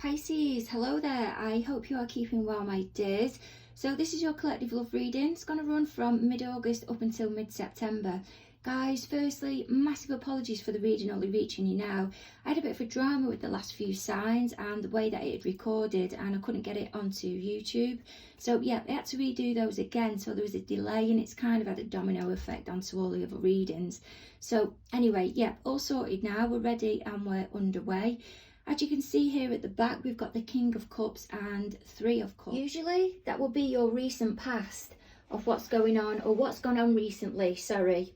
Pisces, hello there. I hope you are keeping well, my dears. So this is your collective love reading. It's going to run from mid-August up until mid-September. Guys, firstly, massive apologies for the reading only reaching you now. I had a bit of a drama with the last few signs and the way that it had recorded, and I couldn't get it onto YouTube. So yeah, I had to redo those again, so there was a delay, and it's kind of had a domino effect onto all the other readings. So anyway, yeah, all sorted now. We're ready and we're underway. As you can see here at the back, we've got the King of Cups and Three of Cups. Usually that will be your recent past of what's going on, or what's gone on recently, sorry,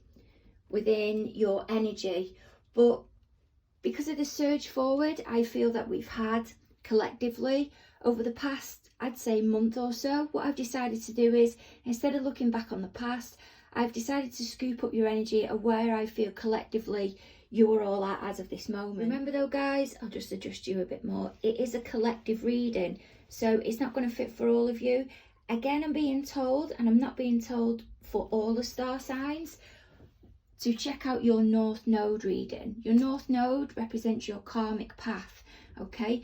within your energy. But because of the surge forward I feel that we've had collectively over the past, I'd say, month or so, what I've decided to do is, instead of looking back on the past, I've decided to scoop up your energy of where I feel collectively you are all at as of this moment. Remember though, guys, I'll just adjust you a bit more. It is a collective reading, so it's not going to fit for all of you. Again, I'm being told, and I'm not being told for all the star signs, to check out your North Node reading. Your North Node represents your karmic path, okay?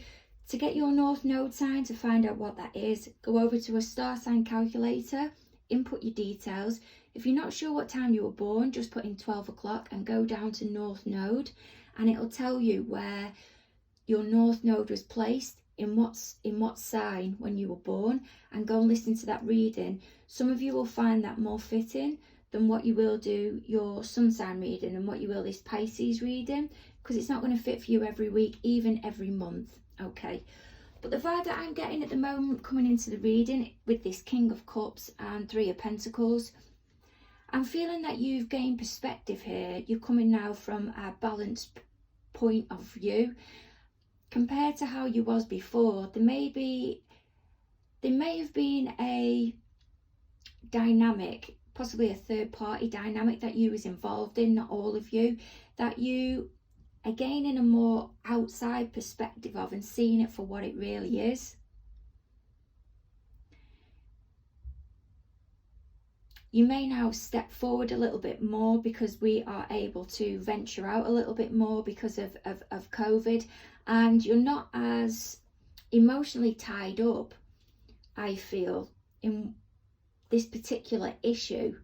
To get your North Node sign, to find out what that is, go over to a star sign calculator, input your details. If you're not sure what time you were born, just put in 12 o'clock and go down to North Node, and it'll tell you where your North Node was placed, in what sign when you were born, and go and listen to that reading. Some of you will find that more fitting than what you will do your sun sign reading and what you will this Pisces reading, because it's not going to fit for you every week, even every month, okay? But the vibe that I'm getting at the moment coming into the reading with this King of Cups and Three of Pentacles, I'm feeling that you've gained perspective here. You're coming now from a balanced point of view compared to how you was before. There may have been a dynamic, possibly a third party dynamic that you was involved in, not all of you, that you are gaining a more outside perspective of and seeing it for what it really is. You may now step forward a little bit more because we are able to venture out a little bit more because of COVID, and you're not as emotionally tied up, I feel, in this particular issue.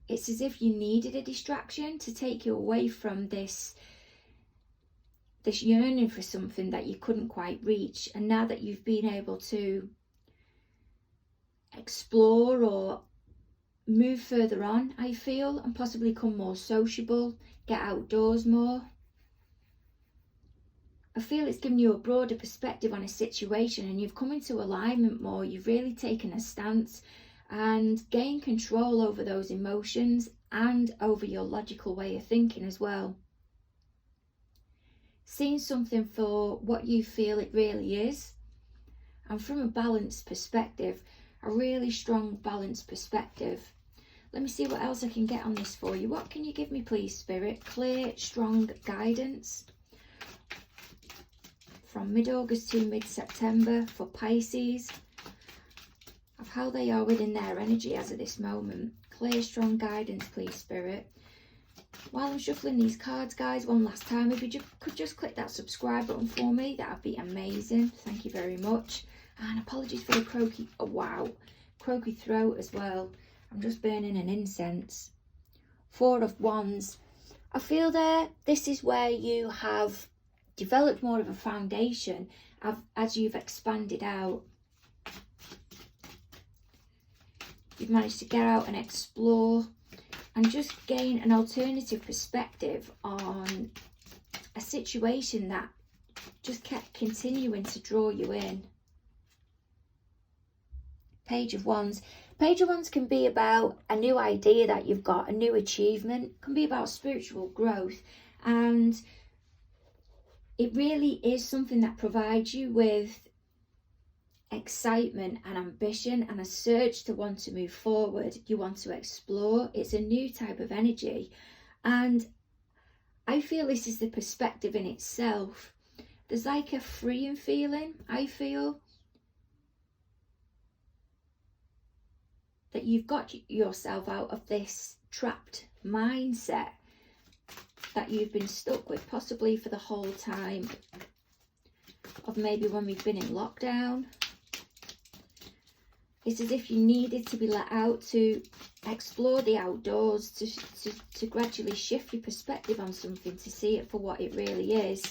It's as if you needed a distraction to take you away from this yearning for something that you couldn't quite reach, and now that you've been able to explore or move further on, I feel, and possibly become more sociable, get outdoors more, I feel it's given you a broader perspective on a situation, and you've come into alignment more. You've really taken a stance and gained control over those emotions and over your logical way of thinking as well. Seeing something for what you feel it really is, and from a balanced perspective, a really strong balanced perspective. Let me see what else I can get on this for you. What can you give me, please, Spirit? Clear, strong guidance from mid-August to mid-September for Pisces, of how they are within their energy as of this moment. Clear, strong guidance, please, Spirit. While I'm shuffling these cards, guys, one last time, if you could just click that subscribe button for me, that would be amazing. Thank you very much. And apologies for the croaky, oh wow, croaky throat as well. I'm just burning an incense. Four of Wands. I feel there, this is where you have developed more of a foundation as you've expanded out. You've managed to get out and explore and just gain an alternative perspective on a situation that just kept continuing to draw you in. Page of Wands. Page of Wands can be about a new idea that you've got, a new achievement, can be about spiritual growth, and it really is something that provides you with excitement and ambition and a surge to want to move forward. You want to explore. It's a new type of energy, and I feel this is the perspective in itself. There's like a freeing feeling, I feel, that you've got yourself out of this trapped mindset that you've been stuck with, possibly for the whole time of maybe when we've been in lockdown. It's as if you needed to be let out to explore the outdoors, to gradually shift your perspective on something, to see it for what it really is.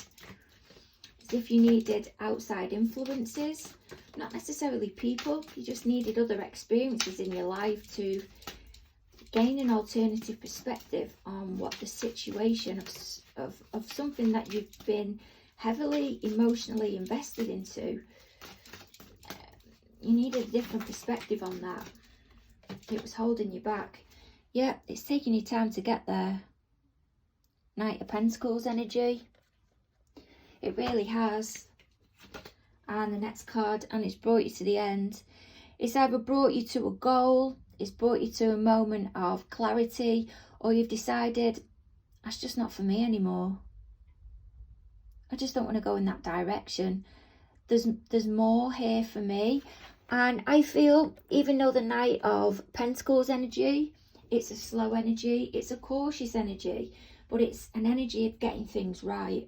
As if you needed outside influences, not necessarily people, you just needed other experiences in your life to gain an alternative perspective on what the situation of something that you've been heavily emotionally invested into. You needed a different perspective on that. It was holding you back. Yeah, it's taking you time to get there. Knight of Pentacles energy. It really has. And the next card, and it's brought you to the end. It's either brought you to a goal, it's brought you to a moment of clarity, or you've decided, that's just not for me anymore. I just don't want to go in that direction. There's more here for me. And I feel, even though the Knight of Pentacles energy, it's a slow energy, it's a cautious energy, but it's an energy of getting things right.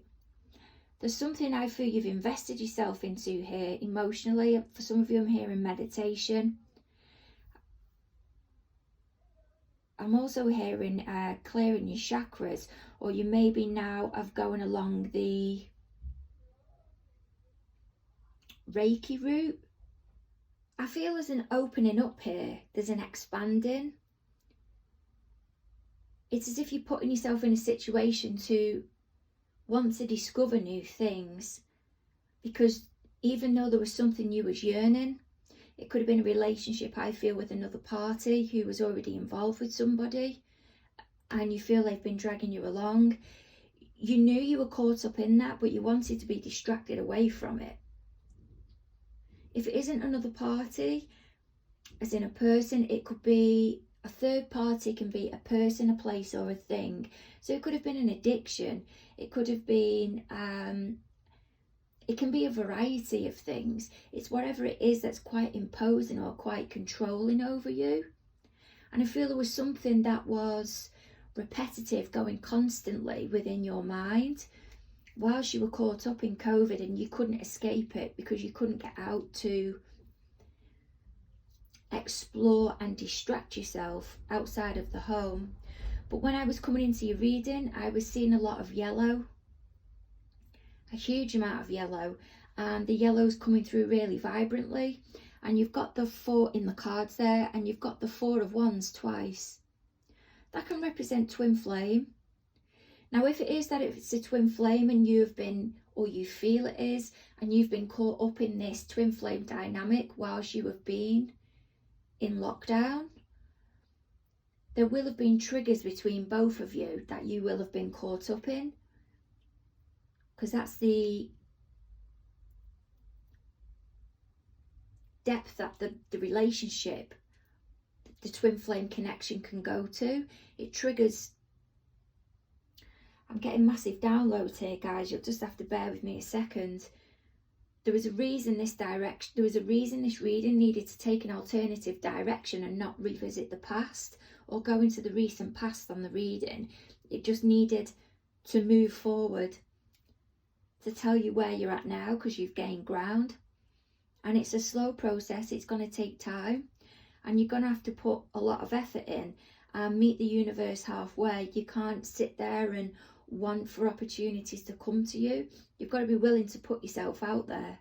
There's something I feel you've invested yourself into here emotionally. For some of you, I'm hearing meditation. I'm also hearing clearing your chakras, or you maybe now have going along the Reiki route. I feel there's an opening up here, there's an expanding. It's as if you're putting yourself in a situation to want to discover new things, because even though there was something you was yearning, it could have been a relationship, I feel, with another party who was already involved with somebody, and you feel they've been dragging you along. You knew you were caught up in that, but you wanted to be distracted away from it. If it isn't another party, as in a person, it could be a third party, can be a person, a place, or a thing. So it could have been an addiction. It could have been, it can be a variety of things. It's whatever it is that's quite imposing or quite controlling over you. And I feel there was something that was repetitive, going constantly within your mind, whilst you were caught up in COVID, and you couldn't escape it because you couldn't get out to explore and distract yourself outside of the home. But when I was coming into your reading, I was seeing a lot of yellow, a huge amount of yellow, and the yellow's coming through really vibrantly. And you've got the 4 in the cards there, and you've got the 4 of Wands twice. That can represent twin flame. Now, if it is that it's a twin flame and you've been, or you feel it is, and you've been caught up in this twin flame dynamic whilst you have been in lockdown, there will have been triggers between both of you that you will have been caught up in, because that's the depth that the relationship, the twin flame connection can go to. It triggers. I'm getting massive downloads here, guys. You'll just have to bear with me a second. There was a reason this reading needed to take an alternative direction and not revisit the past or go into the recent past on the reading. It just needed to move forward to tell you where you're at now, because you've gained ground. And it's a slow process. It's going to take time, and you're going to have to put a lot of effort in and meet the universe halfway. You can't sit there and want for opportunities to come to you. You've got to be willing to put yourself out there.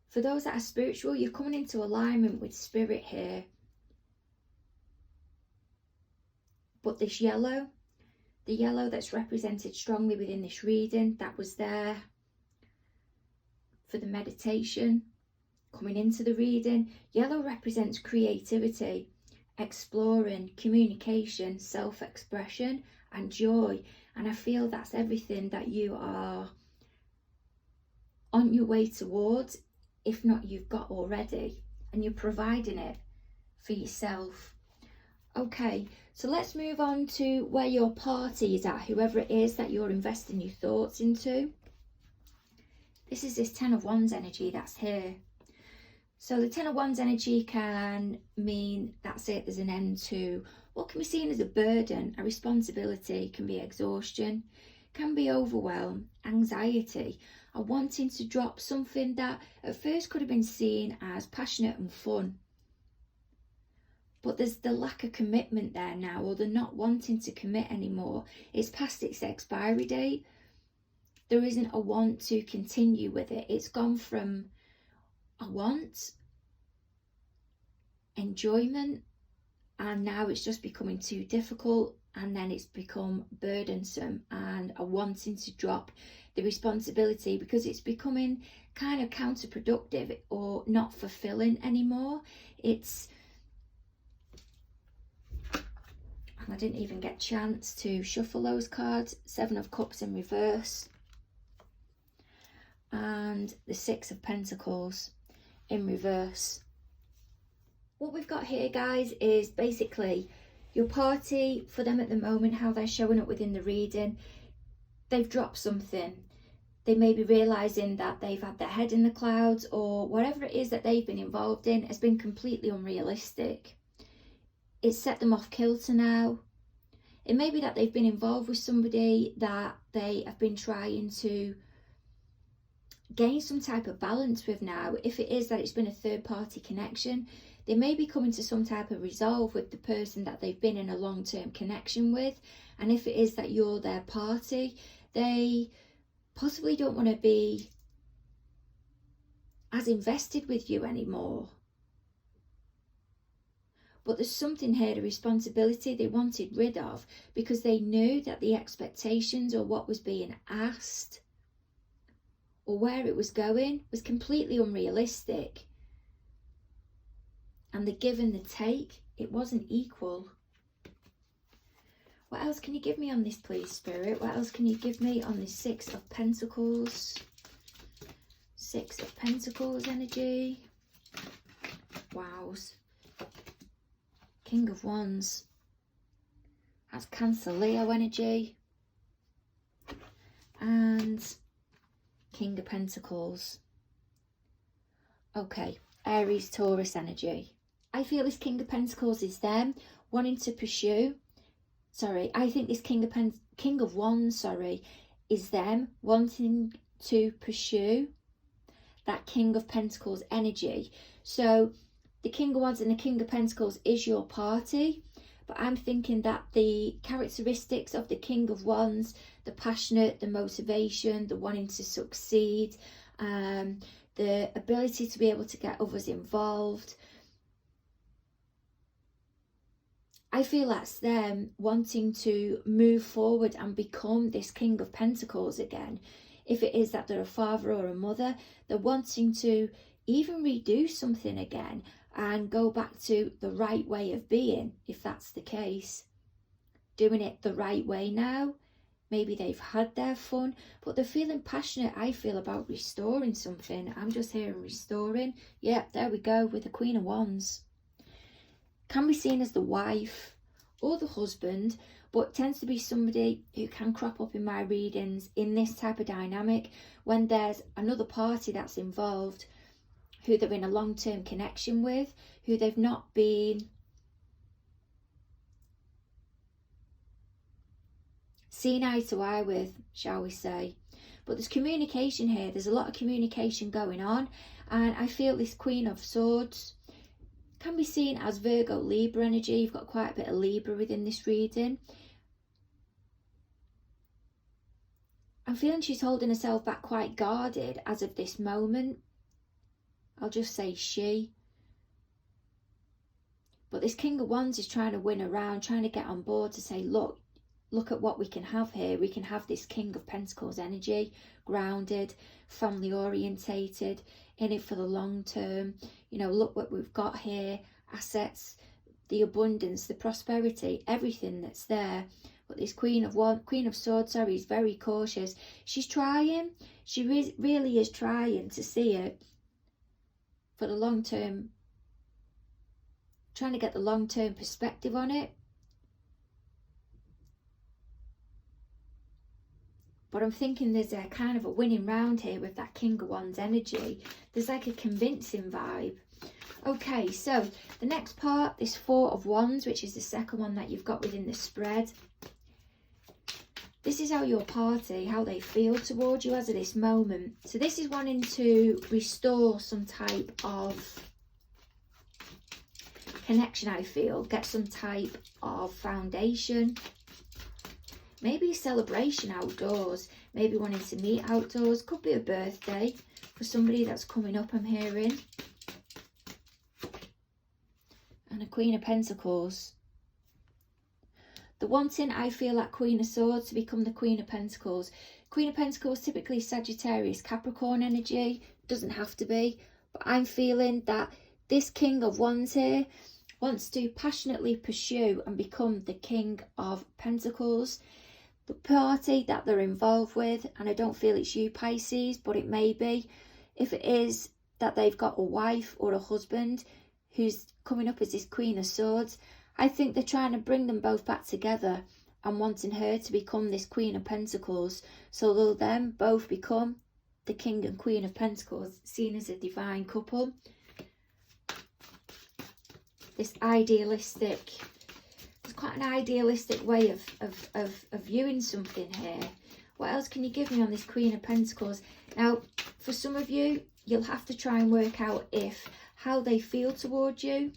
For those that are spiritual, you're coming into alignment with spirit here. But this yellow, the yellow that's represented strongly within this reading, that was there for the meditation, coming into the reading. Yellow represents creativity, exploring, communication, self-expression, and joy. And I feel that's everything that you are on your way towards, if not you've got already, and you're providing it for yourself. Okay, so let's move on to where your party is at, whoever it is that you're investing your thoughts into. This is this 10 of Wands energy that's here. So the Ten of Wands energy can mean that's it, there's an end to what can be seen as a burden, a responsibility, can be exhaustion, can be overwhelm, anxiety, or wanting to drop something that at first could have been seen as passionate and fun. But there's the lack of commitment there now, or the not wanting to commit anymore. It's past its expiry date. There isn't a want to continue with it. It's gone from a want, enjoyment, and now it's just becoming too difficult, and then it's become burdensome and a wanting to drop the responsibility because it's becoming kind of counterproductive or not fulfilling anymore. I didn't even get a chance to shuffle those cards. Seven of Cups in reverse and the Six of Pentacles in reverse. What we've got here, guys, is basically your party, for them at the moment, how they're showing up within the reading. They've dropped something. They may be realising that they've had their head in the clouds, or whatever it is that they've been involved in has been completely unrealistic. It's set them off kilter now. It may be that they've been involved with somebody that they have been trying to gain some type of balance with now. If it is that it's been a third party connection, they may be coming to some type of resolve with the person that they've been in a long-term connection with. And if it is that you're their party, they possibly don't want to be as invested with you anymore. But there's something here, the responsibility they wanted rid of, because they knew that the expectations or what was being asked or where it was going was completely unrealistic. And the give and the take, it wasn't equal. What else can you give me on this, please, Spirit? What else can you give me on the Six of Pentacles? Six of Pentacles energy. Wows. King of Wands. That's Cancer, Leo energy. And King of Pentacles. Okay, Aries, Taurus energy. I feel this King of Pentacles is them wanting to pursue. I think this King of Wands, is them wanting to pursue that King of Pentacles energy. So the King of Wands and the King of Pentacles is your party, but I'm thinking that the characteristics of the King of Wands, the passionate, the motivation, the wanting to succeed, the ability to be able to get others involved, I feel that's them wanting to move forward and become this King of Pentacles again. If it is that they're a father or a mother, they're wanting to even redo something again and go back to the right way of being, if that's the case. Doing it the right way now. Maybe they've had their fun, but they're feeling passionate, I feel, about restoring something. I'm just hearing restoring. Yeah, there we go, with the Queen of Wands. Can be seen as the wife or the husband, but tends to be somebody who can crop up in my readings in this type of dynamic when there's another party that's involved who they're in a long-term connection with, who they've not been seen eye to eye with, shall we say. But there's communication here. There's a lot of communication going on, and I feel this Queen of Swords can be seen as Virgo, Libra energy. You've got quite a bit of Libra within this reading. I'm feeling she's holding herself back, quite guarded as of this moment. I'll just say she. But this King of Wands is trying to win around, trying to get on board to say, look at what we can have here. We can have this King of Pentacles energy, grounded, family orientated, in it for the long term. You know, look what we've got here, assets, the abundance, the prosperity, everything that's there. But this Queen of Swords, is very cautious. She's trying. She really is trying to see it for the long term, trying to get the long term perspective on it. But I'm thinking there's a kind of a winning round here with that King of Wands energy. There's like a convincing vibe. Okay, so the next part, this Four of Wands, which is the second one that you've got within the spread. This is how your party, how they feel towards you as of this moment. So this is wanting to restore some type of connection, I feel. Get some type of foundation. Maybe a celebration outdoors. Maybe wanting to meet outdoors. Could be a birthday for somebody that's coming up, I'm hearing. And a Queen of Pentacles. The wanting, I feel, like Queen of Swords to become the Queen of Pentacles. Queen of Pentacles, typically Sagittarius, Capricorn energy. Doesn't have to be. But I'm feeling that this King of Wands here wants to passionately pursue and become the King of Pentacles. The party that they're involved with, and I don't feel it's you, Pisces, but it may be. If it is that they've got a wife or a husband who's coming up as this Queen of Swords, I think they're trying to bring them both back together and wanting her to become this Queen of Pentacles. So they'll then both become the King and Queen of Pentacles, seen as a divine couple. This idealistic, it's quite an idealistic way of viewing something here. What else can you give me on this Queen of Pentacles? Now, for some of you, you'll have to try and work out if how they feel towards you,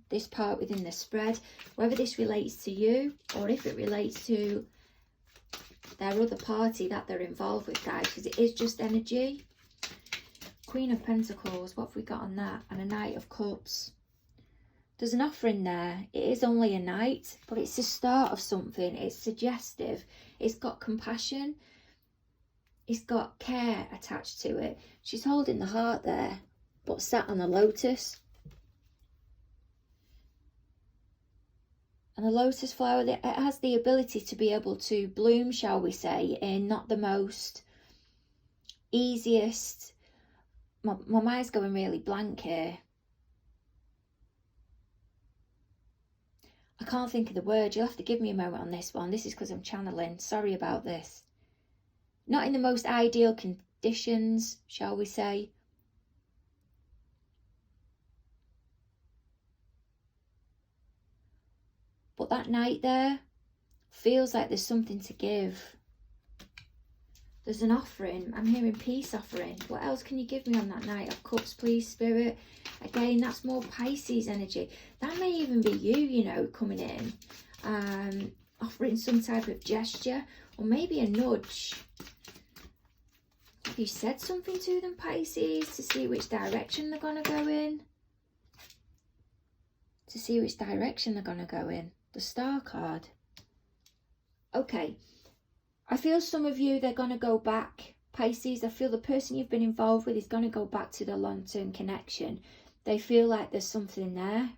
this part within the spread, whether this relates to you or if it relates to their other party that they're involved with, guys, because it is just energy. Queen of Pentacles, what have we got on that? And a Knight of Cups. There's an offering there. It is only a night, but it's the start of something. It's suggestive. It's got compassion. It's got care attached to it. She's holding the heart there, but sat on a lotus. And the lotus flower, it has the ability to be able to bloom, shall we say, in not the most easiest. My mind's going really blank here. I can't think of the word. You'll have to give me a moment on this one. This is because I'm channeling. Sorry about this. Not in the most ideal conditions, shall we say. But that night there feels like there's something to give. There's an offering. I'm hearing peace offering. What else can you give me on that Knight of Cups, please, Spirit? Again, that's more Pisces energy. That may even be you, you know, coming in. Offering some type of gesture or maybe a nudge. Have you said something to them, Pisces, to see which direction they're going to go in? To see which direction they're going to go in. The Star card. Okay. I feel some of you, they're going to go back. Pisces, I feel the person you've been involved with is going to go back to the long-term connection. They feel like there's something there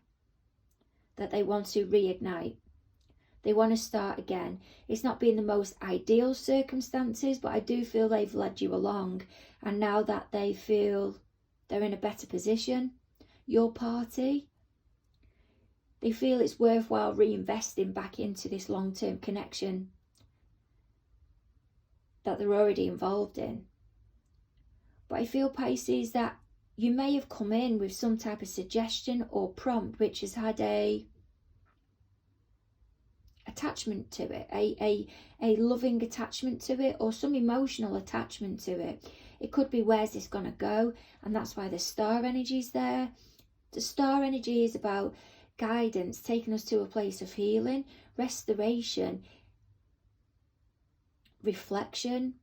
that they want to reignite. They want to start again. It's not been the most ideal circumstances, but I do feel they've led you along. And now that they feel they're in a better position, your party, they feel it's worthwhile reinvesting back into this long-term connection that they're already involved in. But I feel, Pisces, that you may have come in with some type of suggestion or prompt which has had a attachment to it, a loving attachment to it, or some emotional attachment to it. It could be, where's this gonna go? And that's why the Star energy is there. The Star energy is about guidance, taking us to a place of healing, restoration, reflection,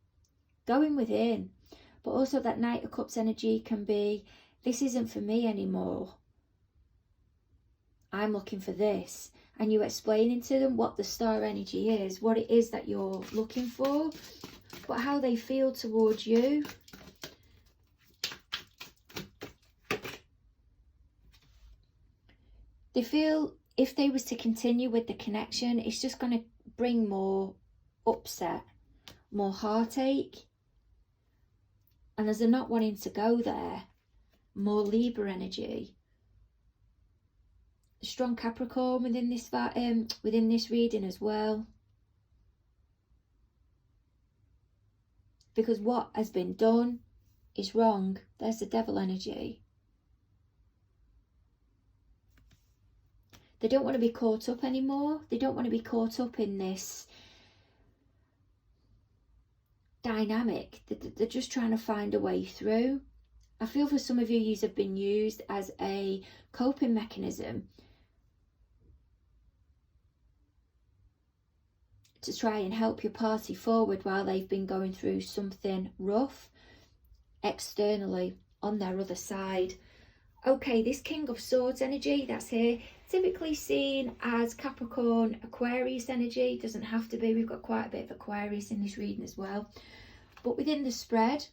going within. But also that Knight of Cups energy can be, this isn't for me anymore. I'm looking for this. And you explaining to them what the Star energy is, what it is that you're looking for, but how they feel towards you. They feel if they was to continue with the connection, it's just going to bring more upset, more heartache. And as they're not wanting to go there, more Libra energy. Strong Capricorn within this reading as well. Because what has been done is wrong. There's the Devil energy. They don't want to be caught up anymore. They don't want to be caught up in this dynamic. They're just trying to find a way through. I feel for some of you, you have been used as a coping mechanism to try and help your party forward while they've been going through something rough externally on their other side. Okay, this King of Swords energy that's here, typically seen as Capricorn, Aquarius energy. Doesn't have to be. We've got quite a bit of Aquarius in this reading as well. But within the spread,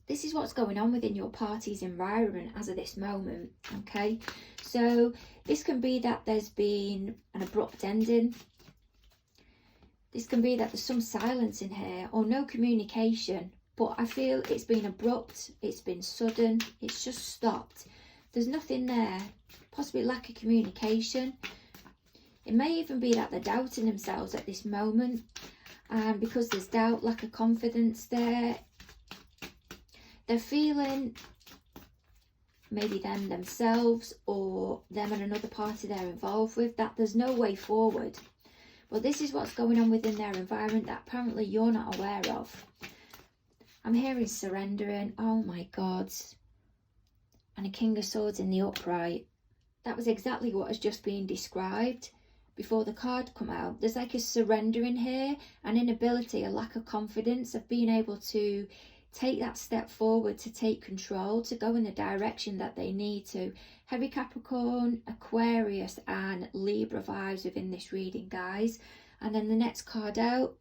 this is what's going on within your party's environment as of this moment, okay? So this can be that there's been an abrupt ending. This can be that there's some silence in here or no communication. But I feel it's been abrupt, it's been sudden, it's just stopped. There's nothing there, possibly lack of communication. It may even be that they're doubting themselves at this moment. And because there's doubt, lack of confidence there, they're feeling maybe themselves or them and another party they're involved with, that there's no way forward. Well, this is what's going on within their environment that apparently you're not aware of. I'm hearing surrendering. Oh my God. And a King of Swords in the upright. That was exactly what has just been described before the card come out. There's like a surrendering here, an inability, a lack of confidence of being able to take that step forward, to take control, to go in the direction that they need to. Heavy Capricorn, Aquarius and Libra vibes within this reading, guys. And then the next card out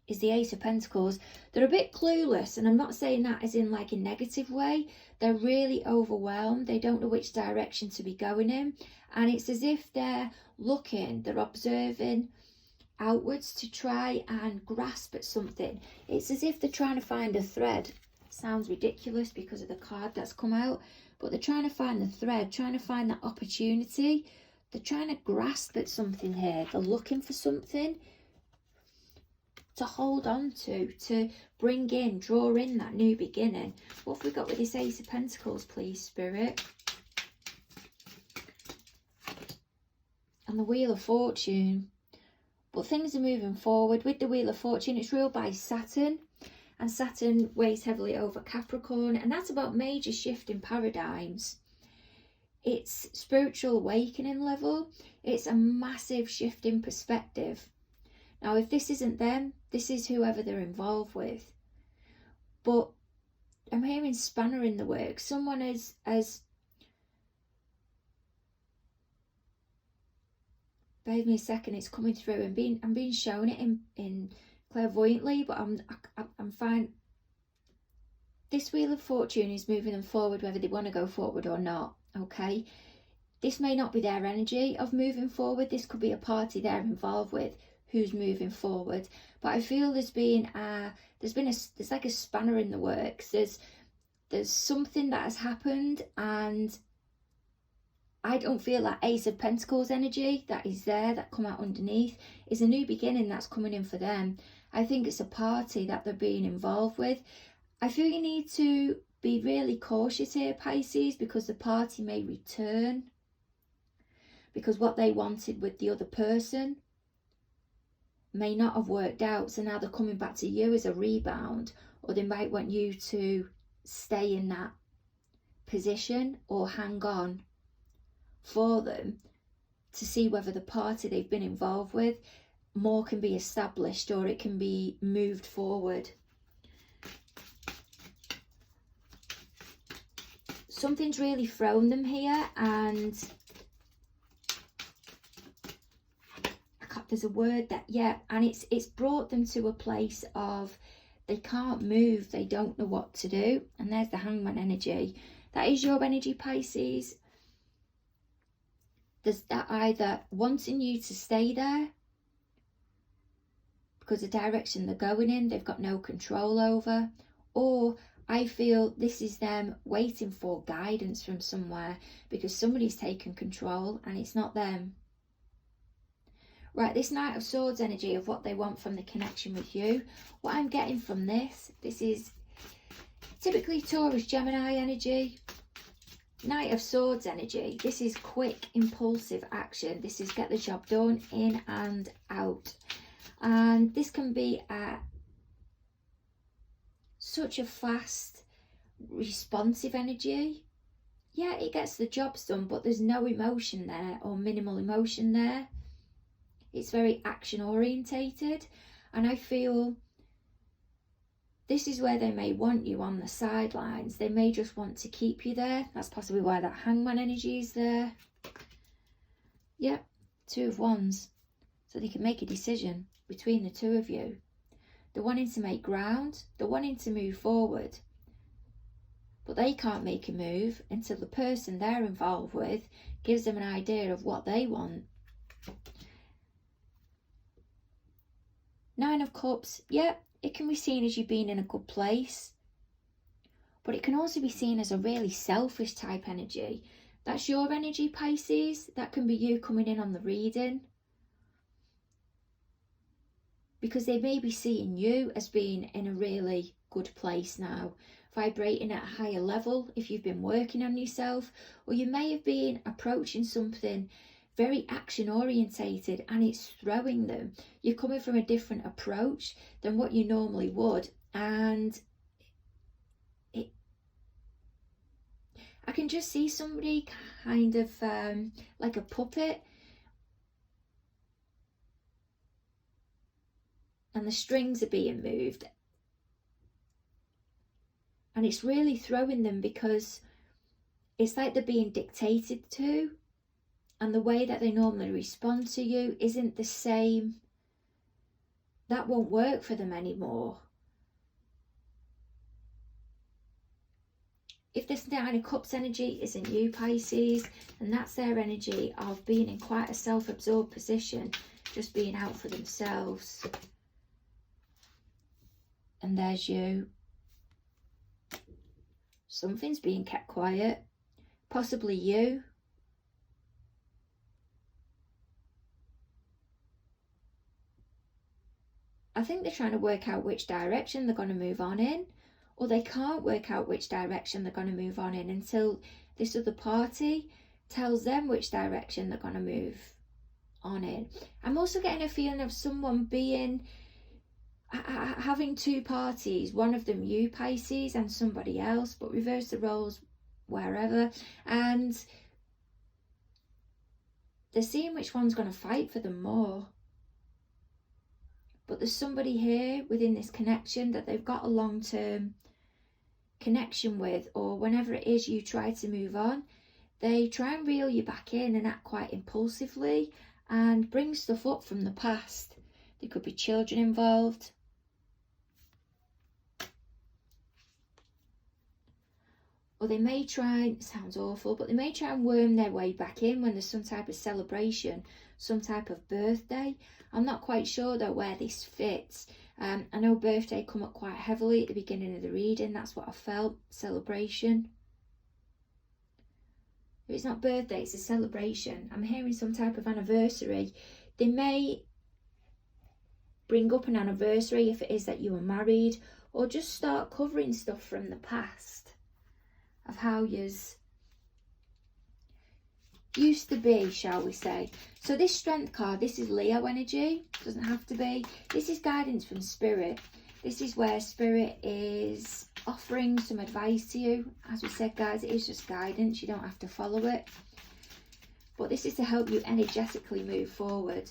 is the Ace of Pentacles. They're a bit clueless, and I'm not saying that as in like a negative way. They're really overwhelmed. They don't know which direction to be going in. And it's as if they're looking, they're observing outwards to try and grasp at something. It's as if they're trying to find a thread. Sounds ridiculous because of the card that's come out, but they're trying to find the thread, trying to find that opportunity. They're trying to grasp at something here. They're looking for something to hold on to bring in, draw in that new beginning. What have we got with this Ace of Pentacles, please, Spirit? And the Wheel of Fortune. But things are moving forward with the Wheel of Fortune. It's ruled by Saturn, and Saturn weighs heavily over Capricorn, and that's about major shift in paradigms. It's spiritual awakening level. It's a massive shift in perspective. Now, if this isn't them, this is whoever they're involved with. But I'm hearing spanner in the works. Someone has bear with me a second, it's coming through and I'm being shown it in clairvoyantly, but I'm fine. This Wheel of Fortune is moving them forward whether they want to go forward or not, okay? This may not be their energy of moving forward. This could be a party they're involved with who's moving forward. But I feel there's like a spanner in the works. There's something that has happened, and I don't feel that Ace of Pentacles energy that is there, that come out underneath, is a new beginning that's coming in for them. I think it's a party that they're being involved with. I feel you need to be really cautious here, Pisces, because the party may return. Because what they wanted with the other person may not have worked out. So now they're coming back to you as a rebound, or they might want you to stay in that position or hang on for them to see whether the party they've been involved with more can be established or it can be moved forward. Something's really thrown them here, and there's a word that, yeah, and it's brought them to a place of they can't move, they don't know what to do. And there's the Hangman energy. That is your energy, Pisces. There's that either wanting you to stay there because the direction they're going in they've got no control over, or I feel this is them waiting for guidance from somewhere because somebody's taken control and it's not them. Right, this Knight of Swords energy of what they want from the connection with you. What I'm getting from this is typically Taurus, Gemini energy. Knight of Swords energy. This is quick, impulsive action. This is get the job done, in and out. And this can be such a fast, responsive energy. Yeah, it gets the jobs done, but there's no emotion there, or minimal emotion there. It's very action orientated, and I feel this is where they may want you on the sidelines. They may just want to keep you there. That's possibly why that Hangman energy is there. Yep, Two of Wands. So they can make a decision between the two of you. They're wanting to make ground. They're wanting to move forward. But they can't make a move until the person they're involved with gives them an idea of what they want. Nine of Cups. Yep. It can be seen as you being in a good place, but it can also be seen as a really selfish type energy. That's your energy, Pisces. That can be you coming in on the reading, because they may be seeing you as being in a really good place now, vibrating at a higher level if you've been working on yourself, or you may have been approaching something very action orientated and it's throwing them. You're coming from a different approach than what you normally would, and I can just see somebody kind of like a puppet, and the strings are being moved, and it's really throwing them because it's like they're being dictated to. And the way that they normally respond to you isn't the same. That won't work for them anymore. If this Nine of Cups energy isn't you, Pisces, and that's their energy of being in quite a self-absorbed position, just being out for themselves. And there's you. Something's being kept quiet. Possibly you. I think they're trying to work out which direction they're going to move on in, or they can't work out which direction they're going to move on in until this other party tells them which direction they're going to move on in. I'm also getting a feeling of someone being, having two parties, one of them you, Pisces, and somebody else, but reverse the roles wherever, and they're seeing which one's going to fight for them more. But there's somebody here within this connection that they've got a long-term connection with, or whenever it is you try to move on, they try and reel you back in and act quite impulsively and bring stuff up from the past. There could be children involved. Or they may try, it sounds awful, but they may try and worm their way back in when there's some type of celebration, some type of birthday. I'm not quite sure though where this fits. I know birthday come up quite heavily at the beginning of the reading. That's what I felt. Celebration. If it's not birthday, it's a celebration. I'm hearing some type of anniversary. They may bring up an anniversary if it is that you were married, or just start covering stuff from the past of how yous used to be, shall we say. So this Strength card, this is Leo energy. Doesn't have to be. This is guidance from Spirit. This is where Spirit is offering some advice to you. As we said, guys, it is just guidance. You don't have to follow it. But this is to help you energetically move forward.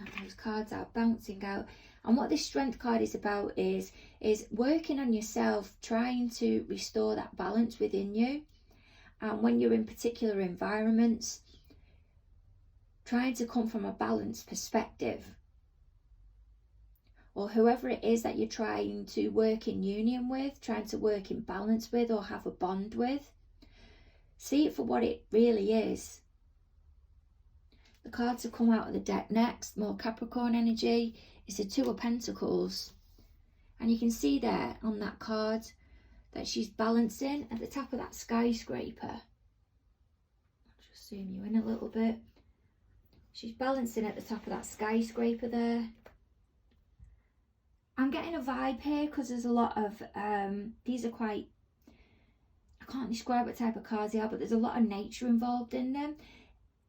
And those cards are bouncing out. And what this Strength card is about is working on yourself, trying to restore that balance within you. And when you're in particular environments, trying to come from a balanced perspective. Or whoever it is that you're trying to work in union with, trying to work in balance with, or have a bond with. See it for what it really is. The cards have come out of the deck next, more Capricorn energy. It's the Two of Pentacles. And you can see there on that card that she's balancing at the top of that skyscraper. I'll just zoom you in a little bit. She's balancing at the top of that skyscraper there. I'm getting a vibe here because there's a lot of, these are quite, I can't describe what type of cards they are, but there's a lot of nature involved in them.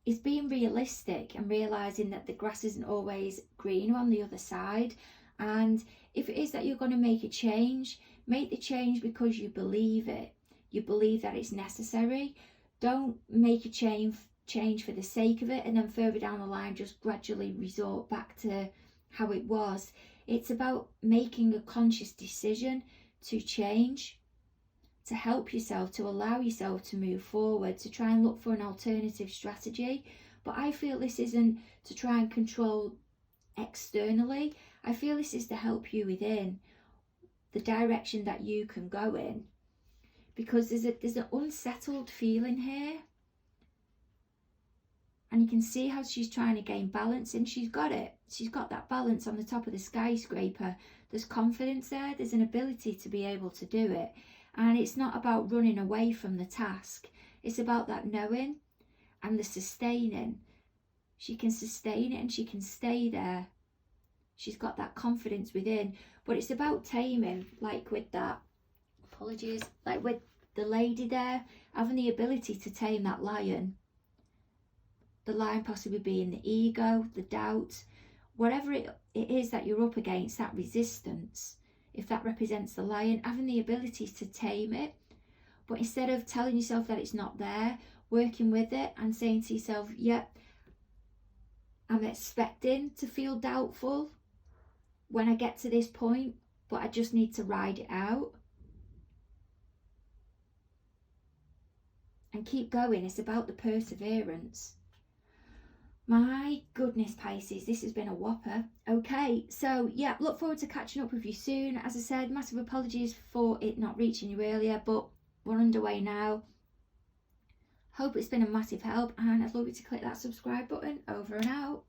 It's being realistic and realising that the grass isn't always greener on the other side. And if it is that you're going to make a change, make the change because you believe it. You believe that it's necessary. Don't make a change for the sake of it and then further down the line just gradually resort back to how it was. It's about making a conscious decision to change, to help yourself, to allow yourself to move forward, to try and look for an alternative strategy. But I feel this isn't to try and control externally. I feel this is to help you within, the direction that you can go in. Because there's an unsettled feeling here. And you can see how she's trying to gain balance, and she's got it. She's got that balance on the top of the skyscraper. There's confidence there. There's an ability to be able to do it. And it's not about running away from the task. It's about that knowing and the sustaining. She can sustain it and she can stay there. She's got that confidence within. But it's about taming, like with that, apologies, like with the lady there, having the ability to tame that lion. The lion possibly being the ego, the doubt, whatever it is that you're up against, that resistance. If that represents the lion, having the ability to tame it. But instead of telling yourself that it's not there, working with it and saying to yourself, yep, I'm expecting to feel doubtful when I get to this point, but I just need to ride it out. And keep going. It's about the perseverance. My goodness, Pisces, this has been a whopper. Okay, so yeah, look forward to catching up with you soon. As I said, massive apologies for it not reaching you earlier, but we're underway now. Hope it's been a massive help, and I'd love you to click that subscribe button. Over and out.